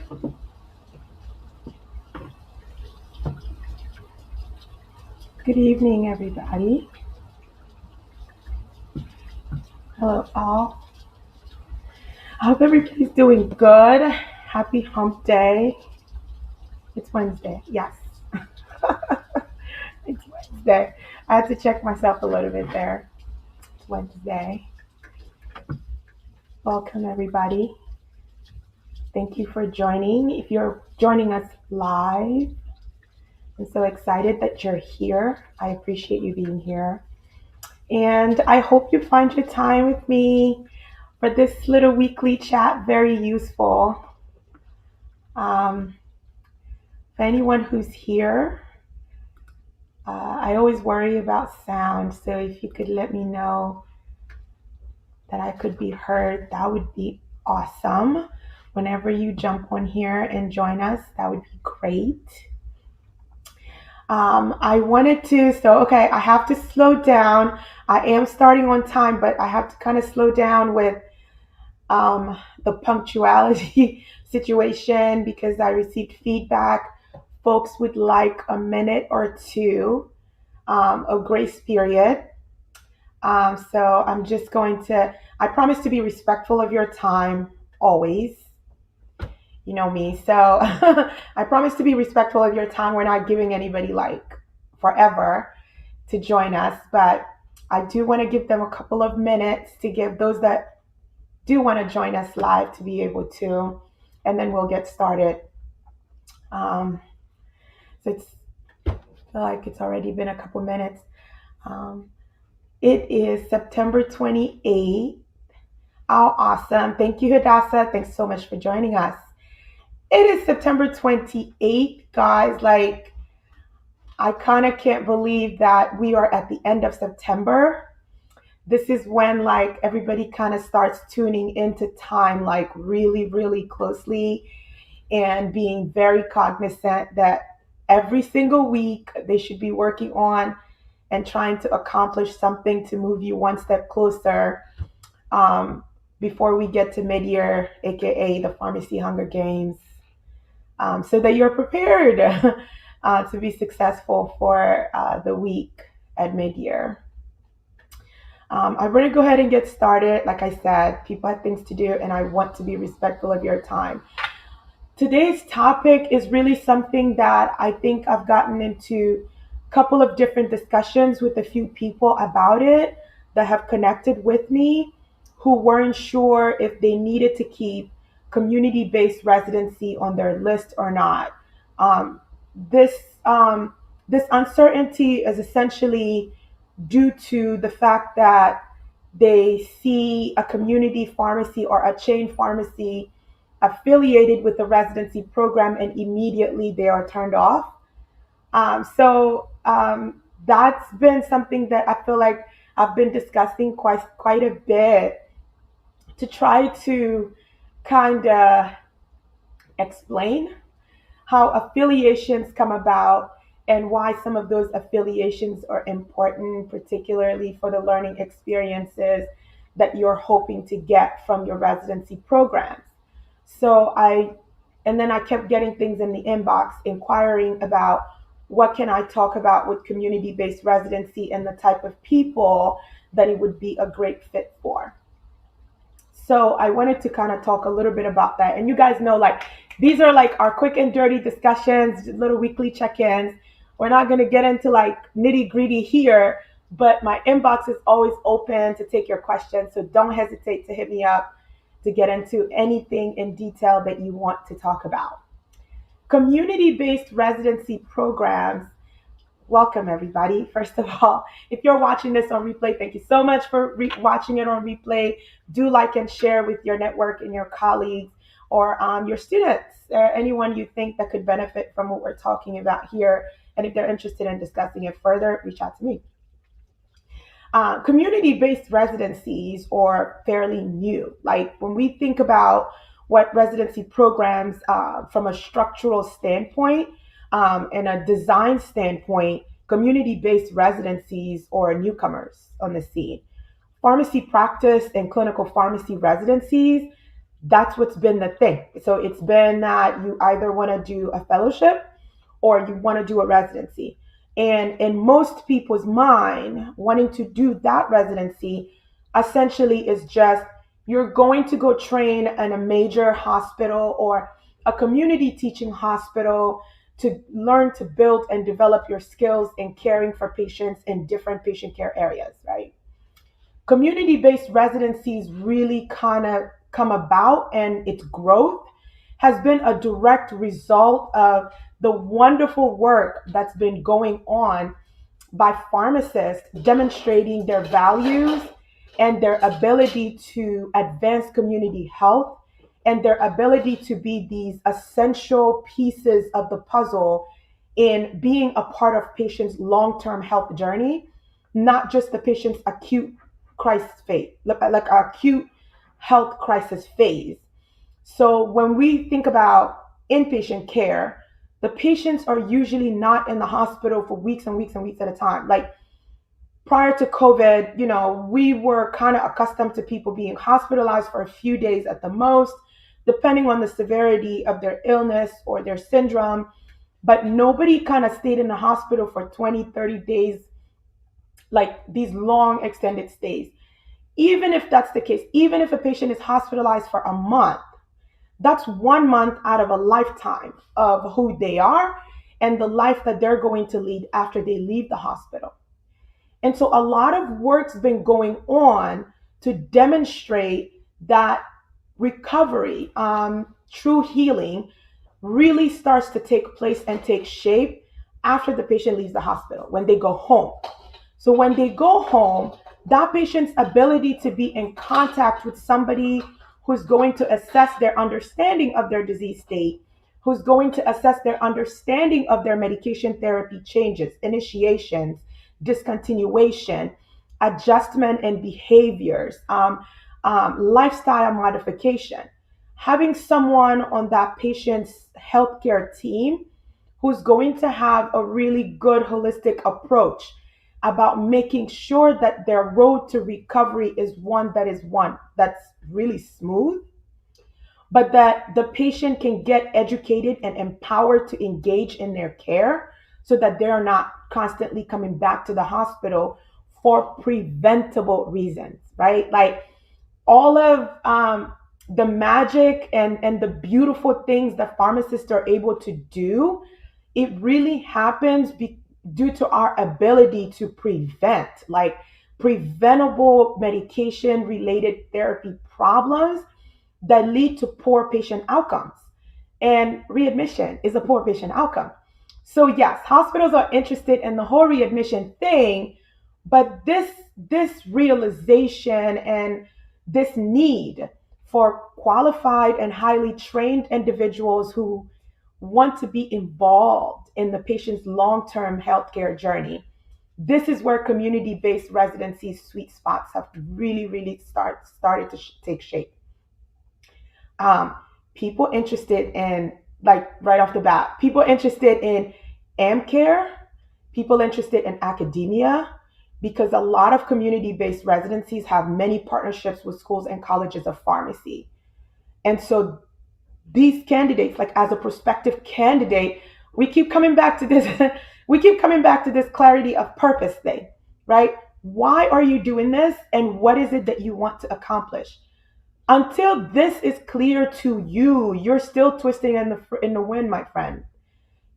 Good evening, everybody. Hello, all. I hope everybody's doing good. Happy hump day. It's Wednesday. Yes, it's Wednesday. I had to check myself a little bit there. It's Wednesday. Welcome, everybody. Thank you for joining. If you're joining us live, I'm so excited that you're here. I appreciate you being here. And I hope you find your time with me for this little weekly chat very useful. Um, for anyone who's here, I always worry about sound. So if you could let me know that I could be heard, that would be awesome. Whenever you jump on here and join us, that would be great. I wanted to, so okay, I have to slow down. I am starting on time, but I have to kind of slow down with the punctuality situation because I received feedback. Folks would like a minute or two of grace period. So I'm just going to, I promise to be respectful of your time always. You know me. So I promise to be respectful of your time. We're not giving anybody like forever to join us, but I do want to give them a couple of minutes to give those that do want to join us live to be able to, and then we'll get started. Um, so it's I feel like it's already been a couple minutes. Um, it is September 28th. Oh, awesome. Thank you, Hadassah. Thanks so much for joining us. It is September 28th, guys. Like, I kind of can't believe that we are at the end of September. This is when, like, everybody kind of starts tuning into time, like, really, really closely and being very cognizant that every single week they should be working on and trying to accomplish something to move you one step closer um, before we get to mid-year, aka the Pharmacy Hunger Games, so that you're prepared to be successful for the week at mid-year. I'm going to go ahead and get started. Like I said, people have things to do, and I want to be respectful of your time. Today's topic is really something that I think I've gotten into a couple of different discussions with a few people about it that have connected with me who weren't sure if they needed to keep community based residency on their list or not. Um, this, um, this uncertainty is essentially due to the fact that they see a community pharmacy or a chain pharmacy affiliated with the residency program and immediately they are turned off. So that's been something that I feel like I've been discussing quite a bit to try to kind of explain how affiliations come about and why some of those affiliations are important, particularly for the learning experiences that you're hoping to get from your residency programs. So and then I kept getting things in the inbox inquiring about what can I talk about with community-based residency and the type of people that it would be a great fit for. So I wanted to kind of talk a little bit about that. And you guys know, like, these are like our quick and dirty discussions, little weekly check-ins. We're not going to get into like nitty gritty here, but my inbox is always open to take your questions. So don't hesitate to hit me up to get into anything in detail that you want to talk about. Community-based residency programs. Welcome, everybody. First of all, if you're watching this on replay, thank you so much for watching it on replay. Do like and share with your network and your colleagues or your students or anyone you think that could benefit from what we're talking about here. And if they're interested in discussing it further, reach out to me. Community-based residencies are fairly new. Like when we think about what residency programs from a structural standpoint and a design standpoint, community-based residencies are newcomers on the scene. Pharmacy practice and clinical pharmacy residencies, That's what's been the thing. So it's been that you either want to do a fellowship or you want to do a residency. And in most people's mind, wanting to do that residency essentially is just you're going to go train in a major hospital or a community teaching hospital to learn to build and develop your skills in caring for patients in different patient care areas, right? Community based residencies really kind of come about, and its growth has been a direct result of the wonderful work that's been going on by pharmacists demonstrating their values and their ability to advance community health and their ability to be these essential pieces of the puzzle in being a part of patients' long-term health journey, not just the patient's acute crisis phase, like acute health crisis phase. So when we think about inpatient care, the patients are usually not in the hospital for weeks and weeks and weeks at a time. Like prior to COVID, we were kind of accustomed to people being hospitalized for a few days at the most, depending on the severity of their illness or their syndrome. But nobody kind of stayed in the hospital for 20, 30 days, like these long extended stays. Even if that's the case, even if a patient is hospitalized for a month, that's 1 month out of a lifetime of who they are and the life that they're going to lead after they leave the hospital. And so a lot of work's been going on to demonstrate that recovery, true healing, really starts to take place and take shape after the patient leaves the hospital, when they go home. So when they go home, that patient's ability to be in contact with somebody who's going to assess their understanding of their disease state, who's going to assess their understanding of their medication therapy changes, initiations, discontinuation, adjustment and behaviors, lifestyle modification. Having someone on that patient's healthcare team who's going to have a really good holistic approach about making sure that their road to recovery is one that's really smooth, but that the patient can get educated and empowered to engage in their care so that they're not constantly coming back to the hospital for preventable reasons, right? Like all of the magic and the beautiful things that pharmacists are able to do, it really happens due to our ability to prevent, like preventable medication related therapy problems that lead to poor patient outcomes. And readmission is a poor patient outcome. So yes, hospitals are interested in the whole readmission thing, but this realization and this need for qualified and highly trained individuals who want to be involved in the patient's long-term healthcare journey. This is where community-based residency sweet spots have really started to take shape. um, People interested in, like right off the bat, people interested in AmCare, people interested in academia, because a lot of community-based residencies have many partnerships with schools and colleges of pharmacy. And so these candidates, like as a prospective candidate, we keep coming back to this, we keep coming back to this clarity of purpose thing, right? Why are you doing this and what is it that you want to accomplish? Until this is clear to you, you're still twisting in the wind, my friend.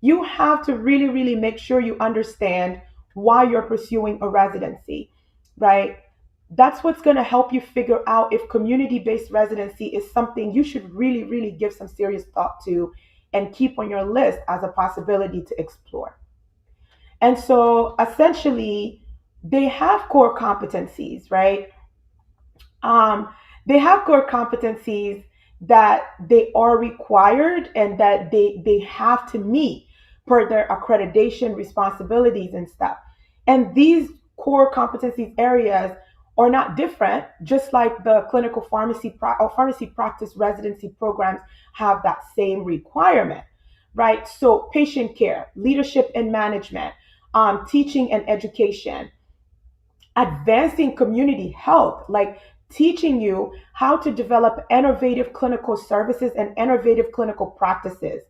You have to really make sure you understand why you're pursuing a residency, right? That's what's going to help you figure out if community-based residency is something you should really give some serious thought to and keep on your list as a possibility to explore. And so essentially, they have core competencies, right? um, they have core competencies that they are required and that they have to meet per their accreditation responsibilities and stuff. And these core competencies areas are not different, just like the clinical or pharmacy practice residency programs have that same requirement, right? So patient care, leadership and management, teaching and education, advancing community health, like teaching you how to develop innovative clinical services and innovative clinical practices,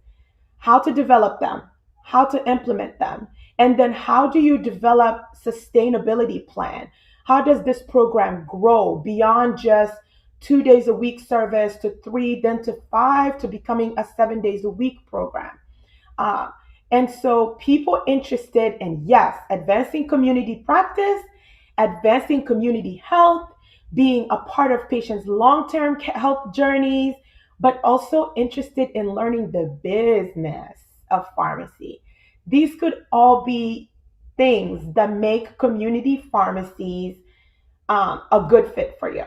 how to develop them, how to implement them, and then how do you develop sustainability plan? How does this program grow beyond just 2 days a week service to three, then to five, to becoming a 7 days a week program? Uh, and so people interested in, yes, advancing community practice, advancing community health, being a part of patients' long-term health journeys, but also interested in learning the business of pharmacy. These could all be things that make community pharmacies a good fit for you.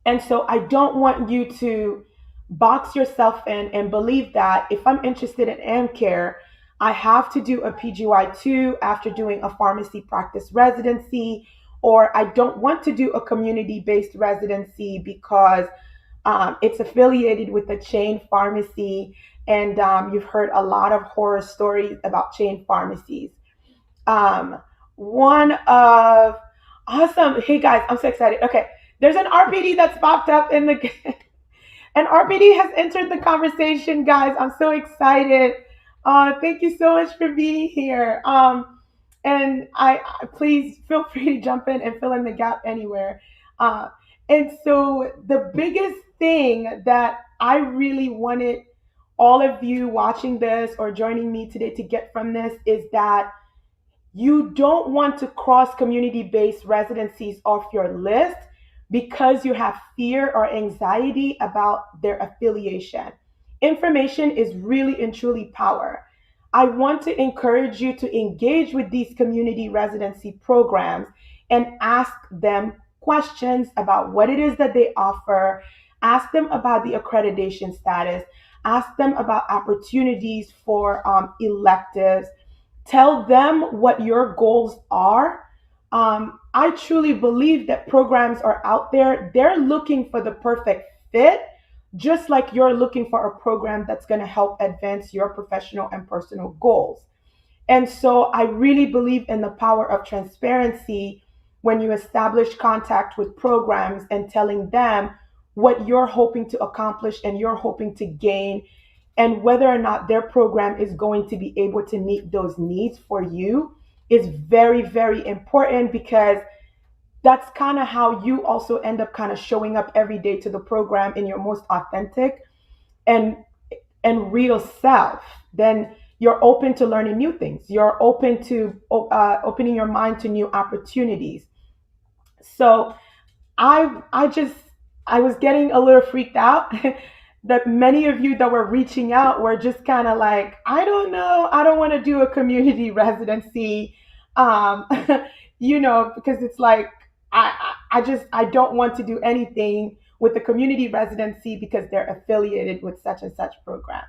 And so I don't want you to box yourself in and believe that if I'm interested in AmCare, I have to do a PGY2 after doing a pharmacy practice residency, or I don't want to do a community based residency because it's affiliated with a chain pharmacy. And you've heard a lot of horror stories about chain pharmacies. Um, one of Awesome. Hey guys, I'm so excited. Okay, there's an RPD that's popped up in the and RPD has entered the conversation, guys. I'm so excited. Thank you so much for being here. And please feel free to jump in and fill in the gap anywhere. Uh, and so the biggest thing that I really wanted all of you watching this or joining me today to get from this is that you don't want to cross community based residencies off your list because you have fear or anxiety about their affiliation. Information is really and truly power. I want to encourage you to engage with these community residency programs and ask them questions about what it is that they offer, ask them about the accreditation status, ask them about opportunities for electives. Tell them what your goals are. I truly believe that programs are out there. They're looking for the perfect fit, just like you're looking for a program that's going to help advance your professional and personal goals. And so I really believe in the power of transparency when you establish contact with programs and telling them what you're hoping to accomplish and you're hoping to gain, and whether or not their program is going to be able to meet those needs for you is very, very important, because that's kind of how you also end up kind of showing up every day to the program in your most authentic and real self. Then you're open to learning new things. You're open to opening your mind to new opportunities. So I just I was getting a little freaked out that many of you that were reaching out were just kind of like, I don't know, I don't want to do a community residency, um, because it's like I don't want to do anything with the community residency because they're affiliated with such and such program.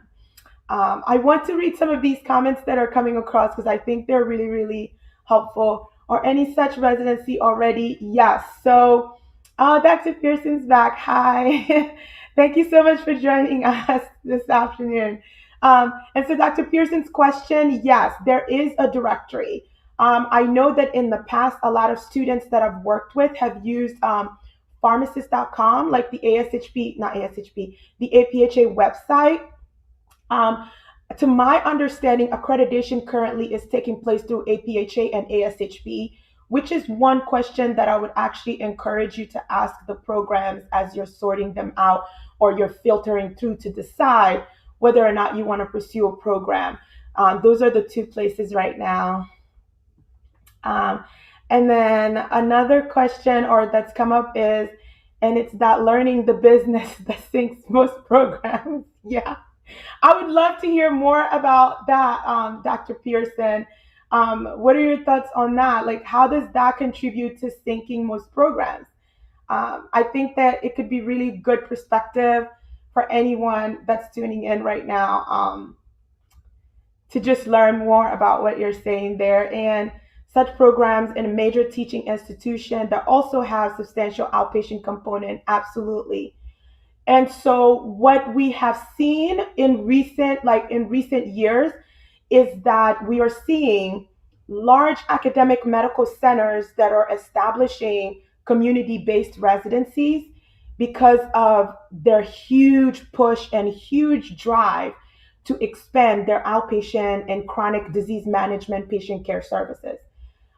I want to read some of these comments that are coming across because I think they're really, really helpful. Or any such residency already? Yes. So, Dr. Pearson's back. Hi. Thank you so much for joining us this afternoon. And so, Dr. Pearson's question, yes, there is a directory. I know that in the past, a lot of students that I've worked with have used pharmacist.com, like the ASHP, not ASHP, the APHA website. Um, to my understanding, accreditation currently is taking place through APHA and ASHP, which is one question that I would actually encourage you to ask the programs as you're sorting them out or you're filtering through to decide whether or not you want to pursue a program. Those are the two places right now. Um, and then another question or that's come up is, and it's that learning the business that sinks most programs. Yeah. I would love to hear more about that, Dr. Pearson. What are your thoughts on that? Like, how does that contribute to sinking most programs? I think that it could be really good perspective for anyone that's tuning in right now, to just learn more about what you're saying there. And such programs in a major teaching institution that also have substantial outpatient component, absolutely. And so what we have seen in recent years is that we are seeing large academic medical centers that are establishing community-based residencies because of their huge push and huge drive to expand their outpatient and chronic disease management patient care services.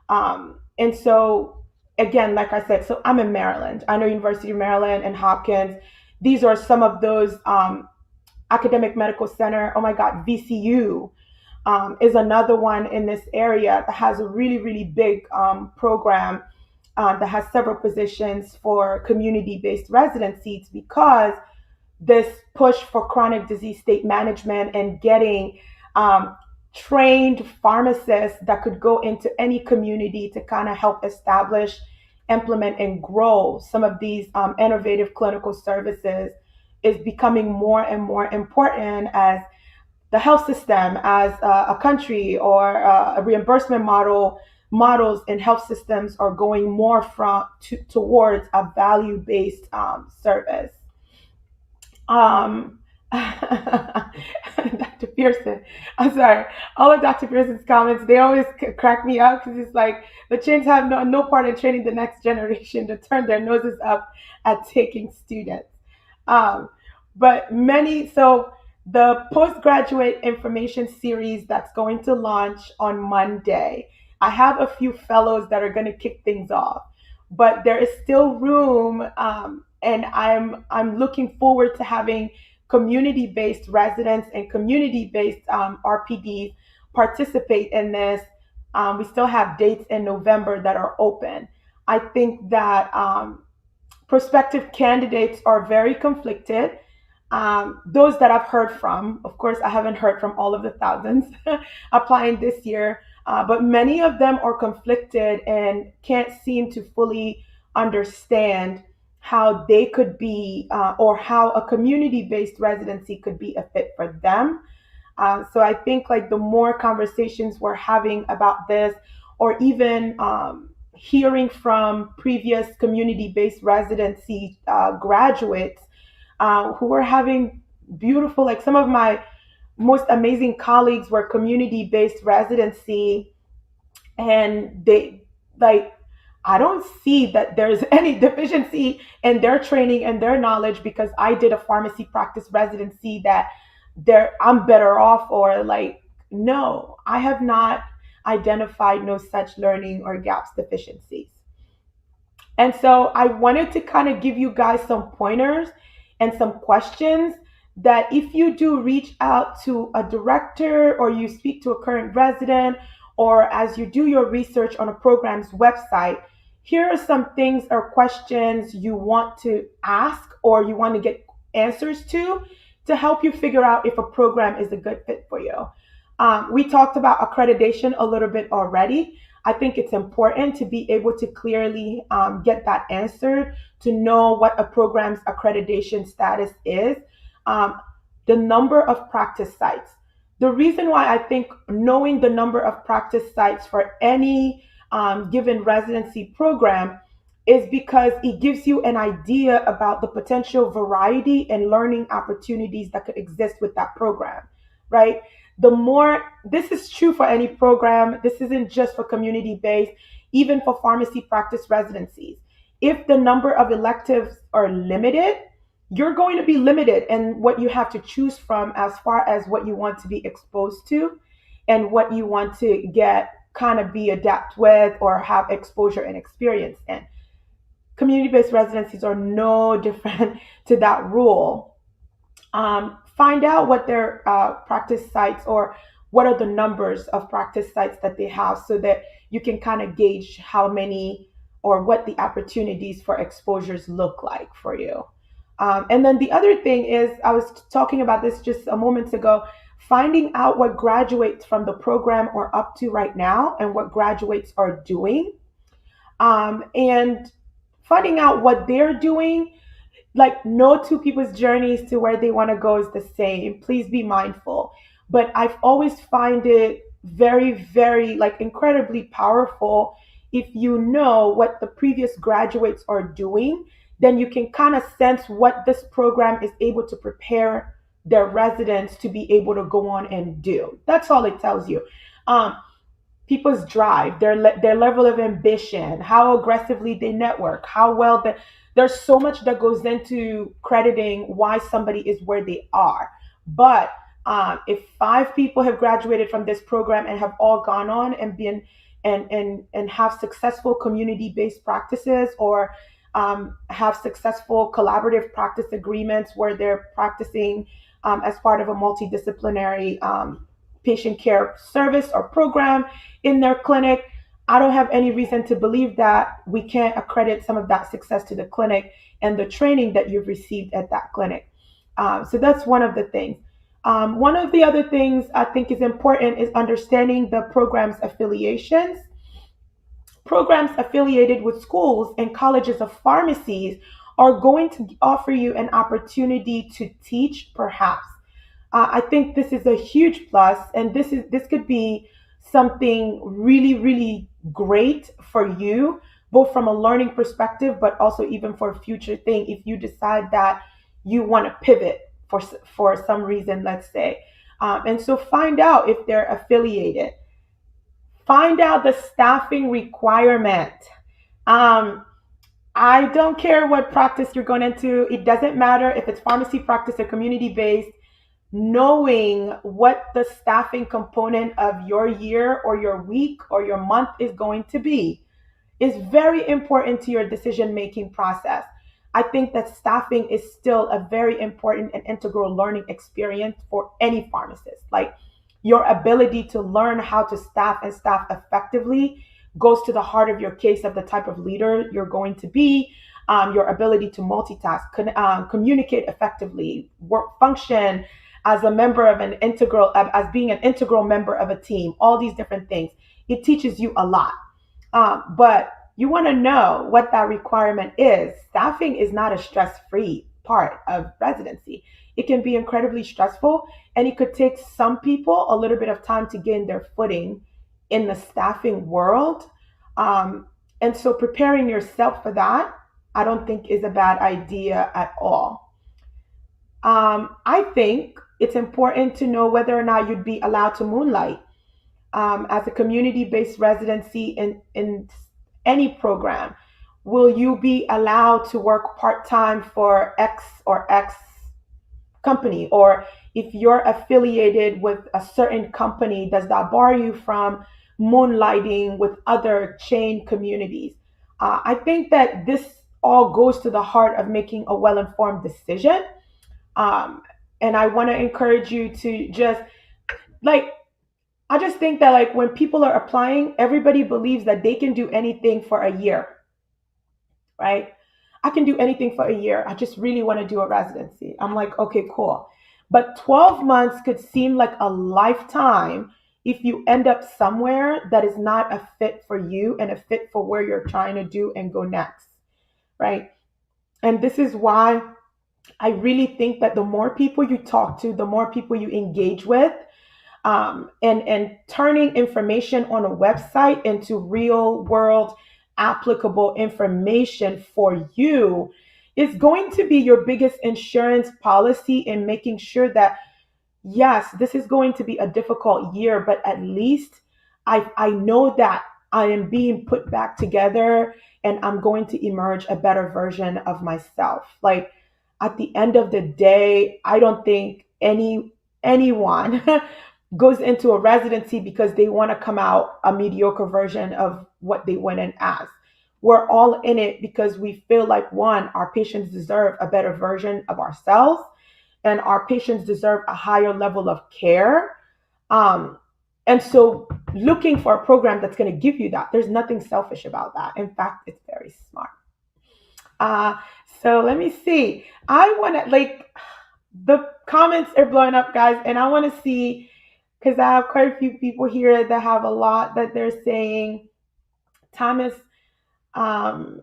And so, again, like I said, so I'm in Maryland. I know University of Maryland and Hopkins. These are some of those academic medical center. Oh my God, VCU is another one in this area that has a really, really big program that has several positions for community-based residencies because this push for chronic disease state management and getting um, trained pharmacists that could go into any community to kind of help establish, implement, and grow some of these innovative clinical services is becoming more and more important as the health system, as a country, or a reimbursement models in health systems are going more towards a value-based service. Um, Dr. Pearson, I'm sorry. All of Dr. Pearson's comments, they always crack me up because it's like the Chins have no part in training the next generation to turn their noses up at taking students. Um, but so the postgraduate information series that's going to launch on Monday, I have a few fellows that are going to kick things off, but there is still room, and I'm looking forward to having community-based residents and community-based RPDs participate in this. We still have dates in November that are open. I think that prospective candidates are very conflicted. Those that I've heard from, of course, I haven't heard from all of the thousands applying this year, but many of them are conflicted and can't seem to fully understand how they could be, or how a community based residency could be a fit for them. So I think like the more conversations we're having about this, or even hearing from previous community-based residency graduates who are having beautiful, like some of my most amazing colleagues were community-based residency, and they like I don't see that there's any deficiency in their training and their knowledge because I did a pharmacy practice residency that I'm better off, or like no, I have not identified no such learning or gaps deficiencies. And so I wanted to kind of give you guys some pointers and some questions that if you do reach out to a director or you speak to a current resident, or as you do your research on a program's website, here are some things or questions you want to ask or you want to get answers to help you figure out if a program is a good fit for you. We talked about accreditation a little bit already. I think it's important to be able to clearly get that answered, to know what a program's accreditation status is, um, the number of practice sites. The reason why I think knowing the number of practice sites for any given residency program is because it gives you an idea about the potential variety and learning opportunities that could exist with that program, right? The more, this is true for any program, this isn't just for community based, even for pharmacy practice residencies. If the number of electives are limited, you're going to be limited in what you have to choose from as far as what you want to be exposed to and what you want to get kind of be adapt with or have exposure and experience in. Community-based residencies are no different to that rule. Find out what their practice sites, or what are the numbers of practice sites that they have, so that you can kind of gauge how many or what the opportunities for exposures look like for you. And then the other thing is, I was talking about this just a moment ago, finding out what graduates from the program are up to right now and what graduates are doing, and finding out what they're doing. Like, no two people's journeys to where they want to go is the same. Please be mindful. But I've always find it very, very like incredibly powerful if you know what the previous graduates are doing, then you can kind of sense what this program is able to prepare their residents to be able to go on and do. That's all it tells you. Um, people's drive, their level of ambition, how aggressively they network, how well that there's so much that goes into crediting why somebody is where they are. But if five people have graduated from this program and have all gone on and been and have successful community-based practices, or have successful collaborative practice agreements where they're practicing as part of a multidisciplinary patient care service or program in their clinic, I don't have any reason to believe that we can't accredit some of that success to the clinic and the training that you've received at that clinic. So that's one of the things. One of the other things I think is important is understanding the program's affiliations. Programs affiliated with schools and colleges of pharmacies are going to offer you an opportunity to teach, perhaps. I think this is a huge plus, and this could be something really, really great for you, both from a learning perspective, but also even for a future thing. If you decide that you want to pivot for some reason, let's say, and so find out if they're affiliated. Find out the staffing requirement. Um, I don't care what practice you're going into. It doesn't matter if it's pharmacy practice or community based. Knowing what the staffing component of your year or your week or your month is going to be is very important to your decision making process. I think that staffing is still a very important and integral learning experience for any pharmacist. Like, your ability to learn how to staff and staff effectively goes to the heart of your case of the type of leader you're going to be. Your ability to multitask, communicate effectively, work, function as a member of an integral, as being an integral member of a team, all these different things. It teaches you a lot. But you want to know what that requirement is. Staffing is not a stress free part of residency. It can be incredibly stressful, and it could take some people a little bit of time to gain their footing in the staffing world. And so preparing yourself for that, I don't think is a bad idea at all. I think it's important to know whether or not you'd be allowed to moonlight as a community based residency in any program. Will you be allowed to work part time for X or X company? Or if you're affiliated with a certain company, does that bar you from moonlighting with other chain communities? I think that this all goes to the heart of making a well informed decision. Um, and I want to encourage you to just like, I just think that like when people are applying, everybody believes that they can do anything for a year, right? I can do anything for a year. I just really want to do a residency. I'm like, okay, cool. But 12 months could seem like a lifetime if you end up somewhere that is not a fit for you and a fit for where you're trying to do and go next, right? And this is why I really think that the more people you talk to, the more people you engage with, and turning information on a website into real world applicable information for you is going to be your biggest insurance policy in making sure that yes, this is going to be a difficult year, but at least I know that I am being put back together and I'm going to emerge a better version of myself. Like, at the end of the day, I don't think anyone goes into a residency because they want to come out a mediocre version of what they went in as. We're all in it because we feel like, one, our patients deserve a better version of ourselves, and our patients deserve a higher level of care. Um, and so looking for a program that's going to give you that, there's nothing selfish about that. In fact, it's very smart. Uh, so let me see. I want to, like, the comments are blowing up, guys, and I want to see, because I have quite a few people here that have a lot that they're saying. Thomas, um,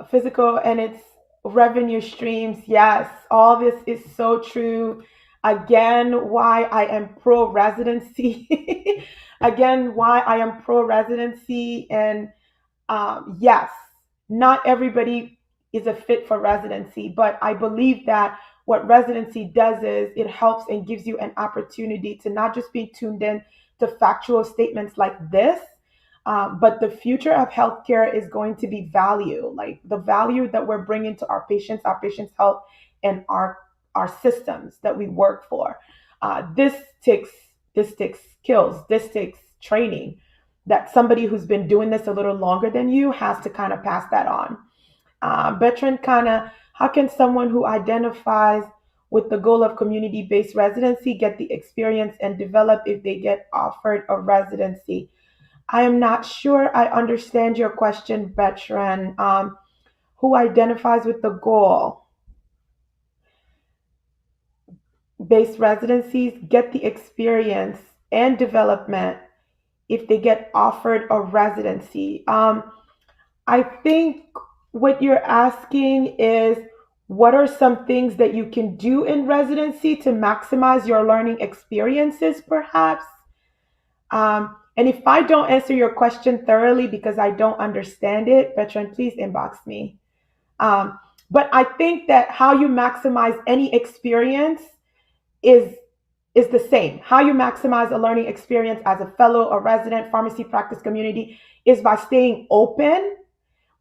physical and its revenue streams. Yes, all this is so true. Again, why I am pro residency. Again, why I am pro residency. And yes, not everybody is a fit for residency, but I believe that what residency does is it helps and gives you an opportunity to not just be tuned in to factual statements like this. But the future of healthcare is going to be value, like the value that we're bringing to our patients' health, and our systems that we work for. This takes skills. This takes training. That somebody who's been doing this a little longer than you has to kind of pass that on. Veteran kind of, how can someone who identifies with the goal of community-based residency get the experience and develop if they get offered a residency? I am not sure I understand your question, veteran. Who identifies with the goal based residencies get the experience and development if they get offered a residency. I think what you're asking is, what are some things that you can do in residency to maximize your learning experiences, perhaps? And if I don't answer your question thoroughly because I don't understand it, veteran, please inbox me. Um, but I think that how you maximize any experience is is the same. How you maximize a learning experience as a fellow, a resident, pharmacy practice community is by staying open,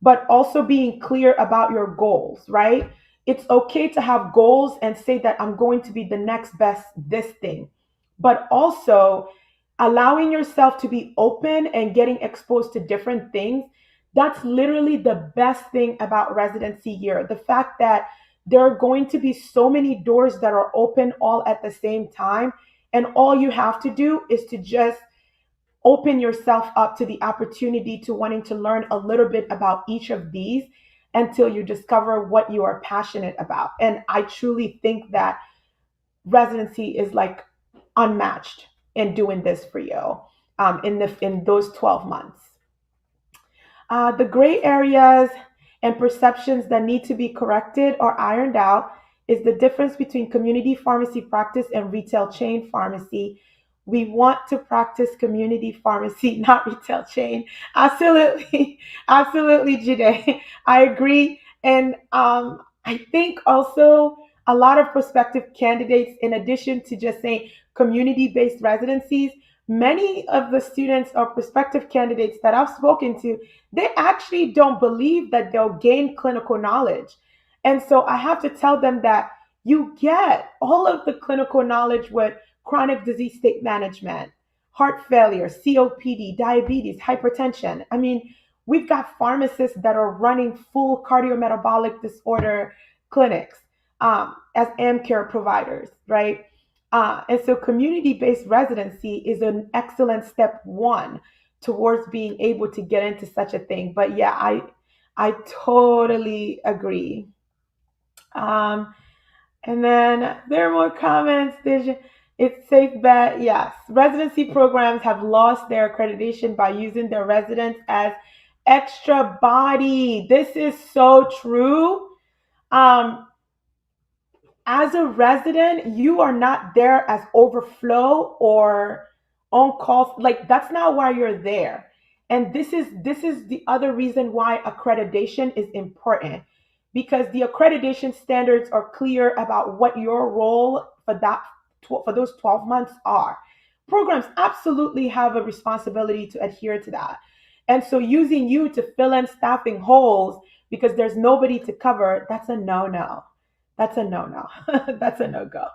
but also being clear about your goals, right? It's okay to have goals and say that I'm going to be the next best this thing, but also allowing yourself to be open and getting exposed to different things. That's literally the best thing about residency year. The fact that there are going to be so many doors that are open all at the same time. And all you have to do is to just open yourself up to the opportunity to wanting to learn a little bit about each of these until you discover what you are passionate about. And I truly think that residency is like unmatched in doing this for you, in those 12 months. The gray areas and perceptions that need to be corrected or ironed out is the difference between community pharmacy practice and retail chain pharmacy. We want to practice community pharmacy, not retail chain. Absolutely, absolutely, Jide. I agree. And I think also a lot of prospective candidates, in addition to just saying community based residencies, many of the students or prospective candidates that I've spoken to, they actually don't believe that they'll gain clinical knowledge. And so I have to tell them that you get all of the clinical knowledge with chronic disease state management, heart failure, COPD, diabetes, hypertension. I mean, we've got pharmacists that are running full cardiometabolic disorder clinics, as AmCare providers, right? And so community based residency is an excellent step one towards being able to get into such a thing. But yeah, I totally agree. Um, and then there are more comments. It's safe bet. Yes, residency programs have lost their accreditation by using their residents as extra body. This is so true. Um, as a resident, you are not there as overflow or on call. Like, that's not why you're there. And this is the other reason why accreditation is important, because the accreditation standards are clear about what your role for for those 12 months are. Programs absolutely have a responsibility to adhere to that. And so using you to fill in staffing holes because there's nobody to cover, that's a no-no. That's a no-no. That's a no-go.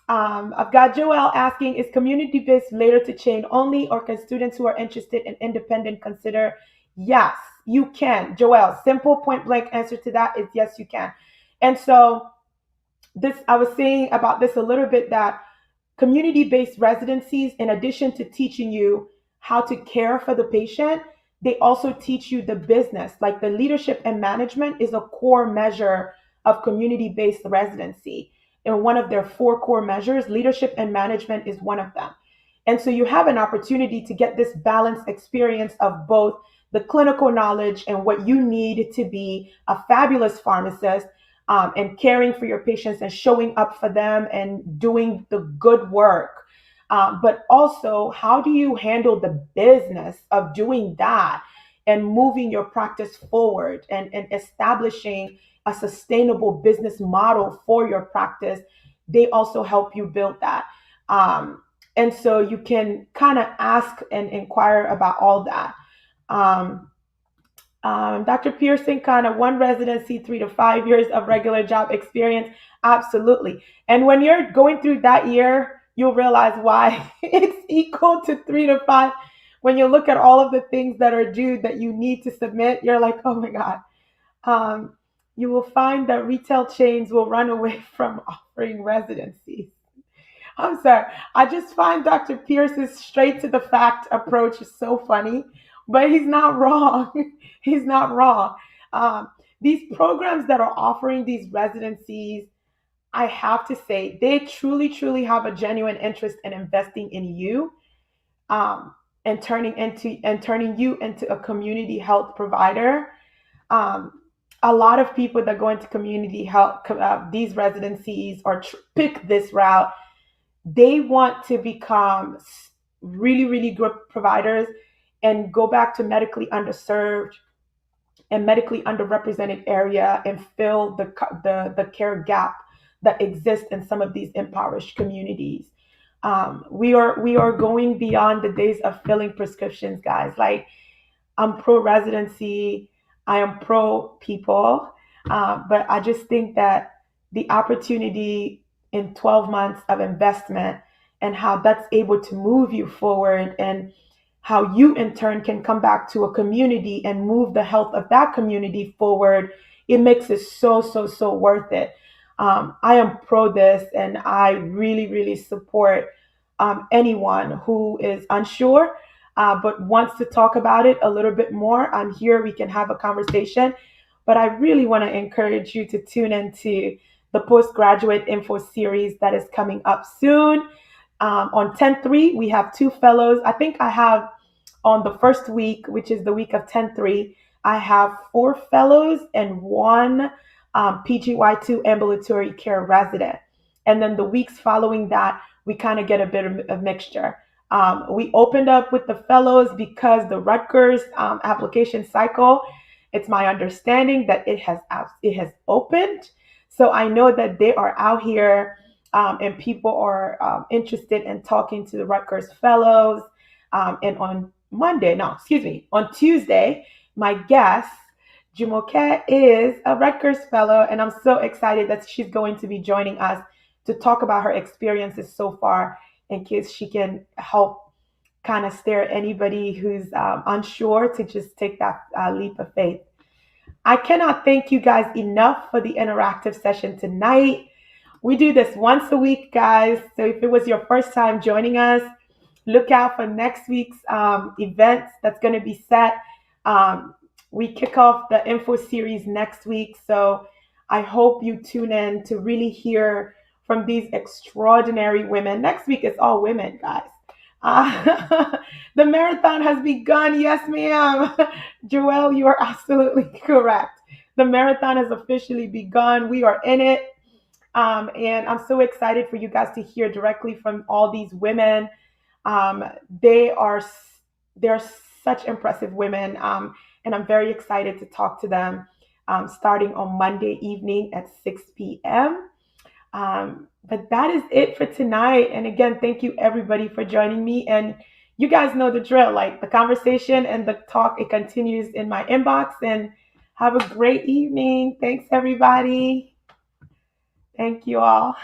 I've got Joelle asking, is community-based later to chain only, or can students who are interested in independent consider? Yes, you can. Joelle, simple point blank answer to that is yes, you can. And so this, I was saying about this a little bit, that community-based residencies, in addition to teaching you how to care for the patient, they also teach you the business. Like the leadership and management is a core measure of community-based residency. And one of their four core measures, leadership and management is one of them. And so you have an opportunity to get this balanced experience of both the clinical knowledge and what you need to be a fabulous pharmacist, and caring for your patients and showing up for them and doing the good work. But also, how do you handle the business of doing that and moving your practice forward, and establishing a sustainable business model for your practice? They also help you build that. And so you can kind of ask and inquire about all that. Um, Dr. Pearson, kind of one residency, 3 to 5 years of regular job experience. Absolutely. And when you're going through that year, you'll realize why it's equal to 3 to 5. When you look at all of the things that are due that you need to submit, you're like, oh my God. Um, you will find that retail chains will run away from offering residencies. I'm sorry. I just find Dr. Pierce's straight to the fact approach is so funny, but he's not wrong. He's not wrong. Um, these programs that are offering these residencies, I have to say, they truly, truly have a genuine interest in investing in you, um, and turning you into a community health provider. Um, a lot of people that go into community health, these residencies, or pick this route, they want to become really, really good providers and go back to medically underserved and medically underrepresented area and fill the care gap that exists in some of these impoverished communities. We are going beyond the days of filling prescriptions, guys. Like, I'm pro residency. I am pro people. But I just think that the opportunity in 12 months of investment and how that's able to move you forward, and how you in turn can come back to a community and move the health of that community forward, it makes it so, so, so worth it. I am pro this, and I really, really support anyone who is unsure, but wants to talk about it a little bit more. I'm here, we can have a conversation. But I really want to encourage you to tune into the postgraduate info series that is coming up soon. On 10/3, we have 2 fellows. I think I have on the first week, which is the week of 10/3, I have 4 fellows and one PGY2 ambulatory care resident. And then the weeks following that, we kind of get a bit of a mixture. We opened up with the fellows because the Rutgers application cycle, it's my understanding that it has opened. So I know that they are out here, and people are interested in talking to the Rutgers fellows. And on Monday, no, excuse me, on Tuesday, my guest, Jumoke, is a Rutgers fellow, and I'm so excited that she's going to be joining us to talk about her experiences so far, in case she can help kind of steer anybody who's unsure to just take that leap of faith. I cannot thank you guys enough for the interactive session tonight. We do this once a week, guys. So if it was your first time joining us, look out for next week's event that's going to be set. Um, we kick off the info series next week. So I hope you tune in to really hear from these extraordinary women. Next week is all women, guys. The marathon has begun. Yes, ma'am. Joelle, you are absolutely correct. The marathon has officially begun. We are in it. And I'm so excited for you guys to hear directly from all these women. Um, they are they're such impressive women, and I'm very excited to talk to them starting on Monday evening at 6 p.m. But that is it for tonight. And again, thank you everybody for joining me. And you guys know the drill. Like, the conversation and the talk, it continues in my inbox. And have a great evening. Thanks, everybody. Thank you all.